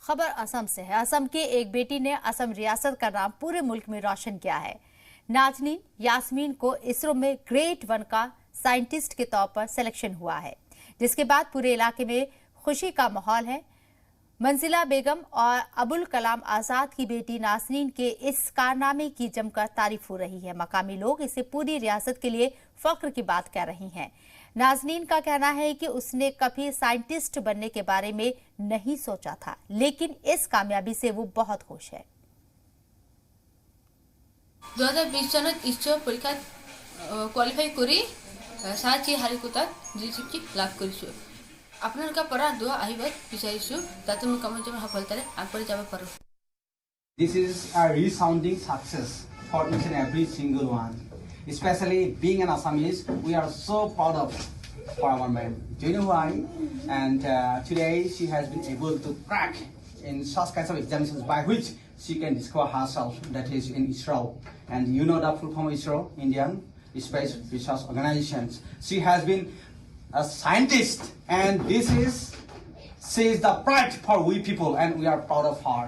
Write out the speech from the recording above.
खबर असम से है। असम की एक बेटी ने असम रियासत का नाम पूरे मुल्क में रोशन किया है। नाजनीन यास्मीन को इसरो में ग्रेड 1 का साइंटिस्ट के तौर पर सिलेक्शन हुआ है, जिसके बाद पूरे इलाके में खुशी का माहौल है। मंजिला बेगम और अबुल कलाम आजाद की बेटी नाजनीन के इस कारनामे की जमकर तारीफ हो रही है। मकामी लोग इसे पूरी रियासत के लिए फख्र की बात कह रही हैं। नाजनीन का कहना है कि उसने कभी साइंटिस्ट बनने के बारे में नहीं सोचा था, लेकिन इस कामयाबी से वो बहुत खुश है। 2020 চনত ইছৰ পৰীক্ষাত কোৱালিফাই কৰি সাহায্য হাৰিকোটাত নিযুক্তি লাভ কৰিছোঁ। আপোনালোকৰ পৰা দোৱা আহিব বিচাৰিছোঁ যাতে মোৰ কামত সফলতাৰে আগবাঢ়ি যাব পাৰোঁ। This is a resounding success for each and every single one. Especially being an Assamese, we are so proud of for our ma'am. Do you know why? And today she has been able to crack in such kinds of examinations by which she can discover herself, that is in ISRO. And you know the full form of ISRO, Indian Space Research Organizations. She has been a scientist, and she is the pride for we people, and we are proud of her.